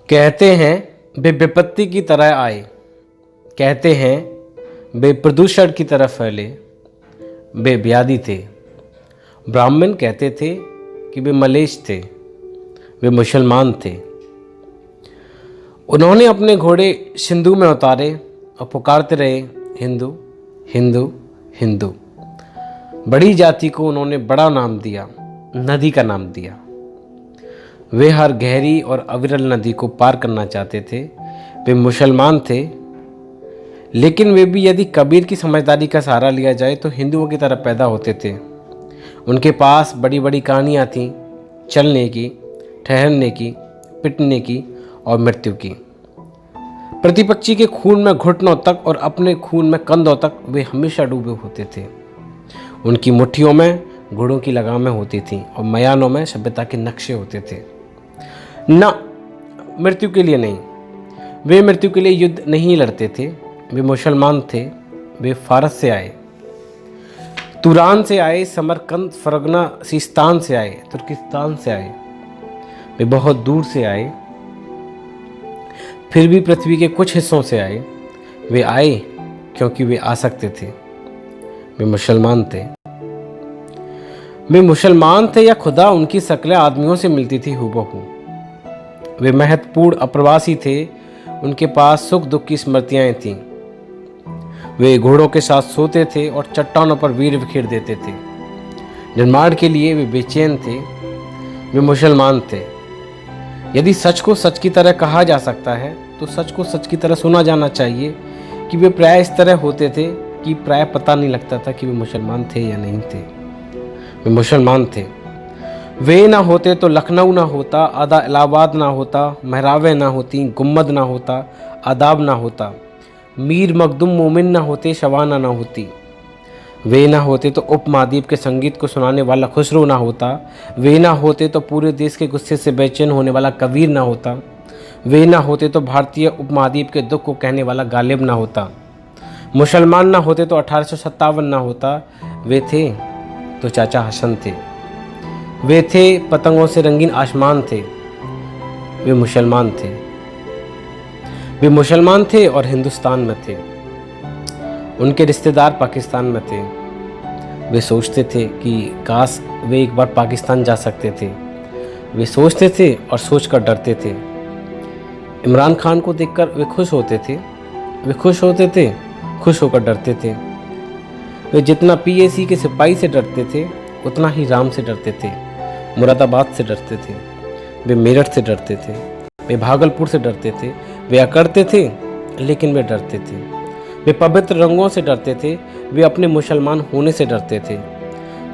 कहते हैं वे विपत्ति की तरह आए, कहते हैं वे प्रदूषण की तरह फैले, वे व्याधि थे। ब्राह्मण कहते थे कि वे मलेच्छ थे, वे मुसलमान थे। उन्होंने अपने घोड़े सिंधु में उतारे और पुकारते रहे, हिंदू हिंदू हिंदू। बड़ी जाति को उन्होंने बड़ा नाम दिया, नदी का नाम दिया। वे हर गहरी और अविरल नदी को पार करना चाहते थे। वे मुसलमान थे, लेकिन वे भी यदि कबीर की समझदारी का सहारा लिया जाए तो हिंदुओं की तरह पैदा होते थे। उनके पास बड़ी बड़ी कहानियाँ थीं, चलने की, ठहरने की, पिटने की और मृत्यु की। प्रतिपक्षी के खून में घुटनों तक और अपने खून में कंधों तक वे हमेशा डूबे होते थे। उनकी मुट्ठियों में घोड़ों की लगामें होती थीं और मयानों में सभ्यता के नक्शे होते थे। न मृत्यु के लिए नहीं, वे मृत्यु के लिए युद्ध नहीं लड़ते थे। वे मुसलमान थे। वे फारस से आए, तुरान से आए, समरकंद, फरगना, सिस्तान से आए, तुर्किस्तान से आए। वे बहुत दूर से आए, फिर भी पृथ्वी के कुछ हिस्सों से आए। वे आए क्योंकि वे आ सकते थे। वे मुसलमान थे। वे मुसलमान थे या खुदा उनकी शक्लें आदमियों से मिलती थी हूबहू। वे महत्वपूर्ण अप्रवासी थे। उनके पास सुख दुख की स्मृतियाँ थीं। वे घोड़ों के साथ सोते थे और चट्टानों पर वीर बिखेर देते थे। निर्माण के लिए वे बेचैन थे। वे मुसलमान थे। यदि सच को सच की तरह कहा जा सकता है तो सच को सच की तरह सुना जाना चाहिए कि वे प्राय इस तरह होते थे कि प्राय पता नहीं लगता था कि वे मुसलमान थे या नहीं थे। वे मुसलमान थे। वे ना होते तो लखनऊ ना होता, आधा इलाहाबाद ना होता, महरावें ना होती, गुम्मद ना होता, आदाब ना होता, मीर मखदूम मोमिन ना होते, शबाना ना होती। वे ना होते तो उपमहाद्वीप के संगीत को सुनाने वाला खुसरो ना होता। वे ना होते तो पूरे देश के गुस्से से बेचैन होने वाला कबीर ना होता। वे ना होते तो भारतीय उपमहाद्वीप के दुख को कहने वाला गालिब ना होता। मुसलमान ना होते तो 1857 ना होता। वे थे तो चाचा हसन थे। वे थे पतंगों से रंगीन आसमान थे। वे मुसलमान थे। वे मुसलमान थे और हिंदुस्तान में थे। उनके रिश्तेदार पाकिस्तान में थे। वे सोचते थे कि काश वे एक बार पाकिस्तान जा सकते थे। वे सोचते थे और सोचकर डरते थे। इमरान खान को देखकर वे खुश होते थे। वे खुश होते थे, खुश होकर डरते थे। वे जितना पीएसी के सिपाही से डरते थे उतना ही राम से डरते थे, मुरादाबाद से डरते थे, वे मेरठ से डरते थे, वे भागलपुर से डरते थे। वे अकड़ते थे लेकिन वे डरते थे। वे पवित्र रंगों से डरते थे। वे अपने मुसलमान होने से डरते थे।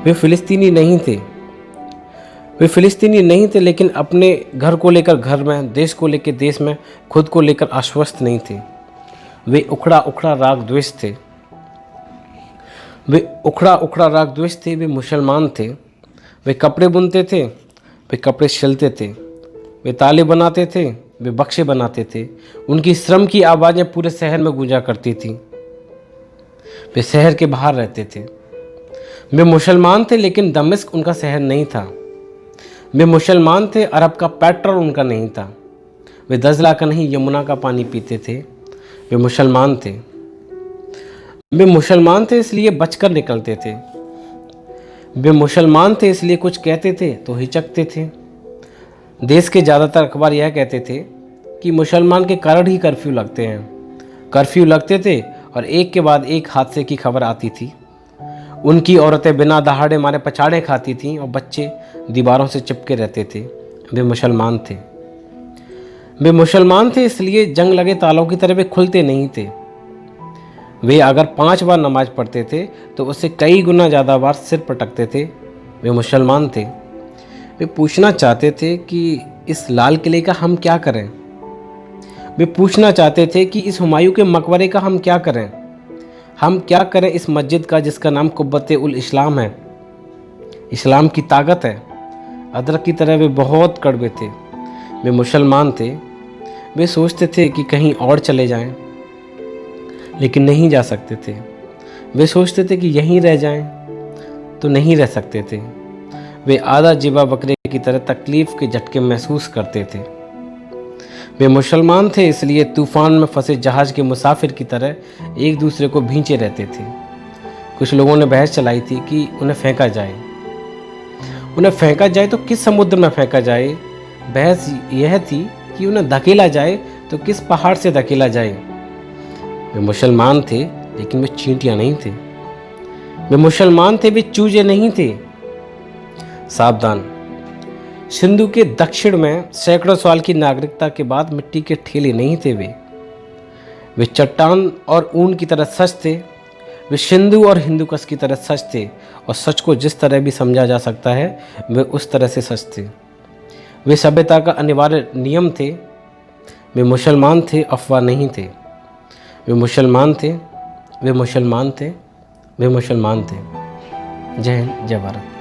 वे फिलिस्तीनी नहीं थे। वे फिलिस्तीनी नहीं थे लेकिन अपने घर को लेकर घर में, देश को लेकर देश में, खुद को लेकर आश्वस्त नहीं थे। वे उखड़ा उखड़ा राग द्वेष थे। वे उखड़ा उखड़ा राग द्वेष थे। वे मुसलमान थे। वे कपड़े बुनते थे, वे कपड़े सिलते थे, वे ताले बनाते थे, वे बक्से बनाते थे। उनकी श्रम की आवाज़ें पूरे शहर में गूंजा करती थी। वे शहर के बाहर रहते थे। वे मुसलमान थे लेकिन दमिश्क उनका शहर नहीं था। वे मुसलमान थे, अरब का पेट्रोल उनका नहीं था। वे दजला का नहीं, यमुना का पानी पीते थे। वे मुसलमान थे। वे मुसलमान थे इसलिए बचकर निकलते थे। वे मुसलमान थे इसलिए कुछ कहते थे तो हिचकते थे। देश के ज़्यादातर अखबार यह कहते थे कि मुसलमान के कारण ही कर्फ्यू लगते हैं। कर्फ्यू लगते थे और एक के बाद एक हादसे की खबर आती थी। उनकी औरतें बिना दहाड़े मारे पछाड़े खाती थीं और बच्चे दीवारों से चिपके रहते थे। वे मुसलमान थे। वे मुसलमान थे इसलिए जंग लगे तालों की तरह वे खुलते नहीं थे। वे अगर 5 बार नमाज पढ़ते थे तो उससे कई गुना ज़्यादा बार सिर पटकते थे। वे मुसलमान थे। वे पूछना चाहते थे कि इस लाल किले का हम क्या करें। वे पूछना चाहते थे कि इस हुमायूं के मकबरे का हम क्या करें। हम क्या करें इस मस्जिद का जिसका नाम कुब्बत-उल-इस्लाम है। इस्लाम की ताकत है। अदरक की तरह वे बहुत कड़वे थे। वे मुसलमान थे। वे सोचते थे कि कहीं और चले जाएं, लेकिन नहीं जा सकते थे। वे सोचते थे कि यहीं रह जाएं, तो नहीं रह सकते थे। वे आधा जिबा बकरे की तरह तकलीफ के झटके महसूस करते थे। वे मुसलमान थे, इसलिए तूफान में फंसे जहाज के मुसाफिर की तरह एक दूसरे को भींचे रहते थे। कुछ लोगों ने बहस चलाई थी कि उन्हें फेंका जाए तो किस समुद्र में फेंका जाए। बहस यह थी कि उन्हें धकेला जाए तो किस पहाड़ से धकेला जाए। वे मुसलमान थे, लेकिन वे चींटियां नहीं थे। वे मुसलमान थे, वे चूजे नहीं थे। सावधान, सिंधु के दक्षिण में सैकड़ों साल की नागरिकता के बाद मिट्टी के ठेले नहीं थे। वे चट्टान और ऊन की तरह सच थे। वे सिंधु और हिंदुकुश की तरह सच थे, और सच को जिस तरह भी समझा जा सकता है वे उस तरह से सच थे। वे सभ्यता का अनिवार्य नियम थे। वे मुसलमान थे, अफवाह नहीं थे। वे मुसलमान थे। वे मुसलमान थे। वे मुसलमान थे। जय हिंद, जय भारत।